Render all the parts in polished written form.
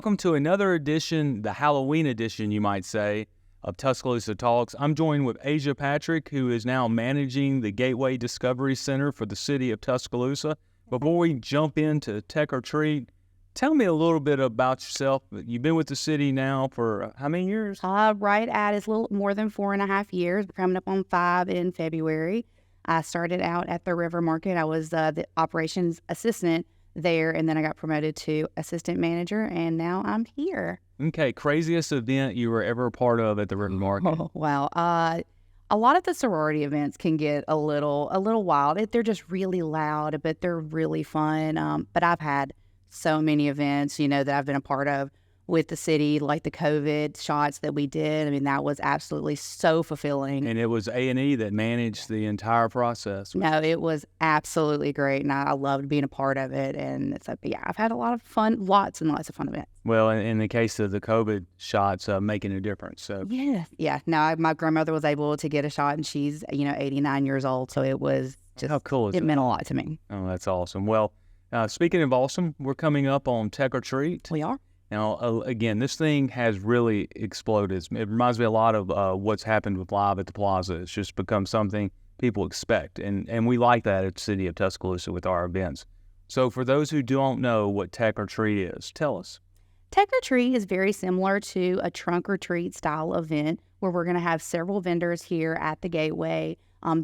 Welcome to another edition, the Halloween edition, you might say, of Tuscaloosa Talks. I'm joined with Azia Patrick, who is now managing the Gateway Discovery Center for the city of Tuscaloosa. Before we jump into Tech or Treat, tell me a little bit about yourself. You've been with the city now for how many years? Right at it's a little more than 4.5 years. We're coming up on 5 in February. I started out at the River Market. I was the operations assistant there, and then I got promoted to assistant manager, and now I'm here. Okay, craziest event you were ever a part of at the River Market? Oh, wow. A lot of the sorority events can get a little wild. They're just really loud, but they're really fun. But I've had so many events, that I've been a part of with the city, like the COVID shots that we did. I mean, that was absolutely so fulfilling. And it was A&E that managed the entire process. No, it was absolutely great, and I loved being a part of it. And it's I've had a lot of fun, lots and lots of fun events. Well, in the case of the COVID shots, making a difference. So yeah. No, my grandmother was able to get a shot, and she's 89 years old, so it was just how cool is it that? meant a lot to me. Oh, that's awesome. Well, speaking of awesome, we're coming up on Tech or Treat. We are. Now, again, this thing has really exploded. It reminds me a lot of what's happened with Live at the Plaza. It's just become something people expect, and we like that at the City of Tuscaloosa with our events. So for those who don't know what Tech or Treat is, tell us. Tech or Treat is very similar to a trunk or treat style event where we're going to have several vendors here at the Gateway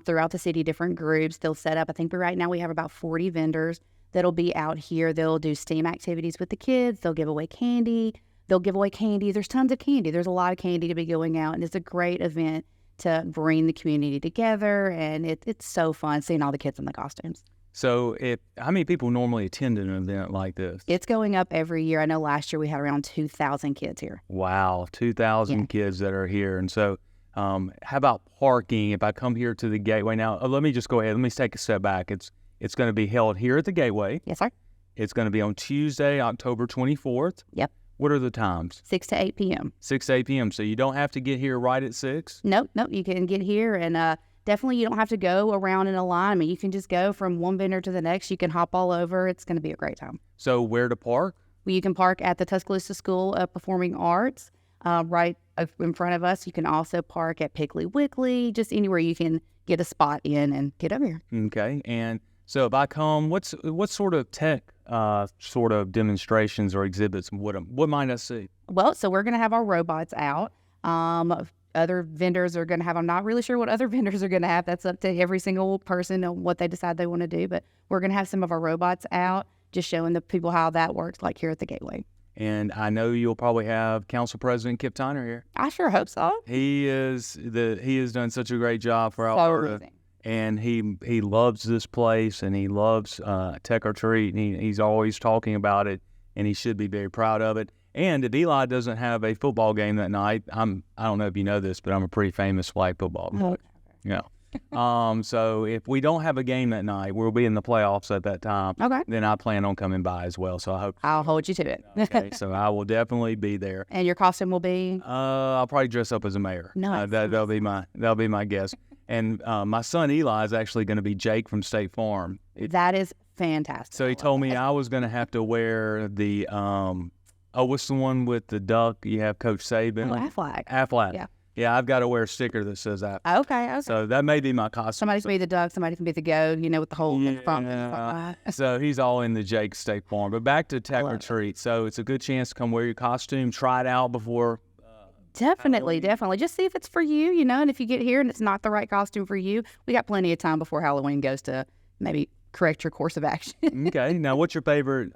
throughout the city, different groups. They'll set up, I think right now we have about 40 vendors that'll be out here. They'll do STEAM activities with the kids. They'll give away candy. There's tons of candy. There's a lot of candy to be going out, and it's a great event to bring the community together, and it's so fun seeing all the kids in the costumes. So how many people normally attend an event like this? It's going up every year. I know last year we had around 2,000 kids here. Wow, 2,000 kids that are here. And so how about parking? If I come here to the Gateway now, let me just go ahead. Let me take a step back. It's going to be held here at the Gateway. Yes, sir. It's going to be on Tuesday, October 24th. Yep. What are the times? 6 to 8 p.m. 6 to 8 p.m. So you don't have to get here right at 6? Nope. You can get here, and definitely you don't have to go around in a line. I mean, you can just go from one vendor to the next. You can hop all over. It's going to be a great time. So where to park? Well, you can park at the Tuscaloosa School of Performing Arts right in front of us. You can also park at Piggly Wiggly, just anywhere you can get a spot in and get over here. Okay. And so if I come, what sort of tech sort of demonstrations or exhibits, what might I see? Well, so we're going to have our robots out. Other vendors are going to have, I'm not really sure what other vendors are going to have. That's up to every single person and what they decide they want to do. But we're going to have some of our robots out, just showing the people how that works, like here at the Gateway. And I know you'll probably have Council President Kip Tyner here. I sure hope so. He has done such a great job for Alberta. And he loves this place, and he loves Tech or Treat, and he's always talking about it, and he should be very proud of it. And if Eli doesn't have a football game that night, I don't know if you know this, but I'm a pretty famous flag football player. Okay. Yeah. So if we don't have a game that night, we'll be in the playoffs at that time. Okay. Then I plan on coming by as well. So I hope I'll hold you to it. Okay. So I will definitely be there. And your costume will be? I'll probably dress up as a mayor. Nice. That'll be my guess. And my son Eli is actually going to be Jake from State Farm. That is fantastic. So he told me I was going to have to wear the what's the one with the duck? You have Coach Saban. Aflac. Aflac. Yeah, I've got to wear a sticker that says Aflac. Okay. So that may be my costume. Somebody can be the duck, somebody can be the goat, with the whole front. So he's all in the Jake State Farm. But back to Tech or Treat. So it's a good chance to come wear your costume, try it out before. Definitely. Just see if it's for you, and if you get here and it's not the right costume for you, we got plenty of time before Halloween goes to maybe correct your course of action. Okay. Now, what's your favorite?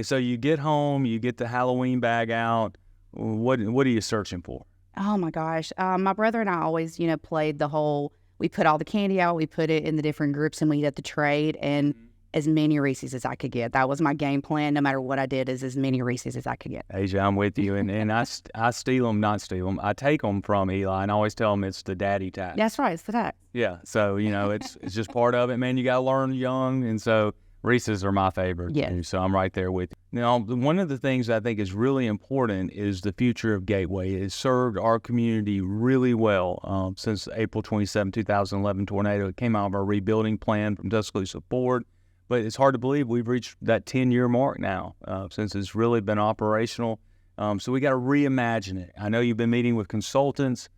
So you get home, you get the Halloween bag out. What are you searching for? Oh, my gosh. My brother and I always, played the whole, we put all the candy out, we put it in the different groups, and we'd have to trade, and as many Reese's as I could get. That was my game plan. No matter what I did, is as many Reese's as I could get. Asia, I'm with you. And I steal them, not steal them. I take them from Eli and I always tell him it's the daddy tax. That's right. It's the tax. Yeah. So, it's just part of it, man. You got to learn young. And so Reese's are my favorite. Yeah. So I'm right there with you. Now, one of the things I think is really important is the future of Gateway. It has served our community really well since April 27, 2011 tornado. It came out of our rebuilding plan from Tuscaloosa Board. But it's hard to believe we've reached that 10-year mark now since it's really been operational. So we got to reimagine it. I know you've been meeting with consultants.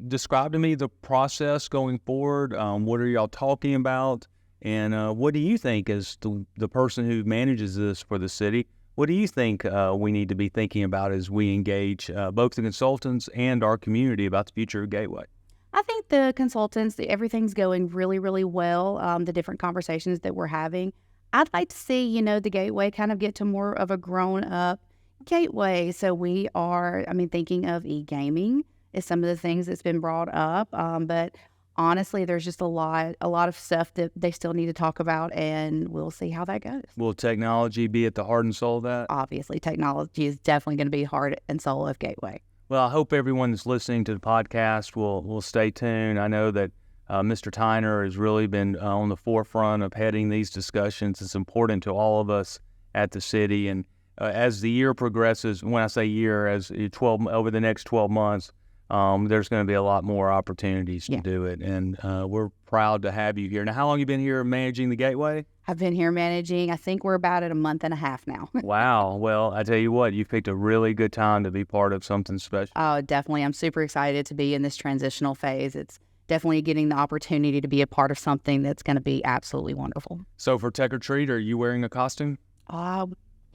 Describe to me the process going forward. What are y'all talking about? And what do you think as the person who manages this for the city? What do you think we need to be thinking about as we engage both the consultants and our community about the future of Gateway? I think the consultants, everything's going really, really well. The different conversations that we're having. I'd like to see, the Gateway kind of get to more of a grown-up Gateway. So we are, thinking of e-gaming is some of the things that's been brought up. But honestly, there's just a lot of stuff that they still need to talk about, and we'll see how that goes. Will technology be at the heart and soul of that? Obviously, technology is definitely going to be heart and soul of Gateway. Well, I hope everyone that's listening to the podcast will stay tuned. I know that Mr. Tyner has really been on the forefront of heading these discussions. It's important to all of us at the city. And as the year progresses, when I say year, over the next 12 months, there's going to be a lot more opportunities to do it. And we're proud to have you here. Now, how long have you been here managing the Gateway? I've been here managing, I think we're about at a month and a half now. Wow. Well, I tell you what, you picked a really good time to be part of something special. Oh, definitely. I'm super excited to be in this transitional phase. It's definitely getting the opportunity to be a part of something that's going to be absolutely wonderful. So for Tech or Treat, are you wearing a costume?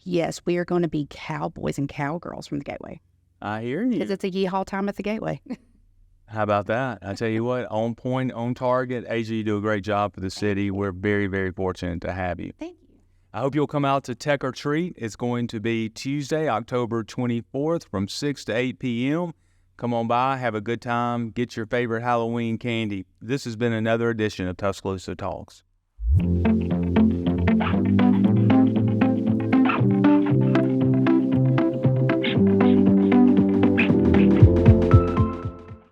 Yes, we are going to be cowboys and cowgirls from the Gateway. I hear you. Because it's a yeehaw time at the Gateway. How about that? I tell you what, on point, on target. Azia, you do a great job for the city. We're very, very fortunate to have you. Thank you. I hope you'll come out to Tech or Treat. It's going to be Tuesday, October 24th from 6 to 8 p.m. Come on by, have a good time, get your favorite Halloween candy. This has been another edition of Tuscaloosa Talks.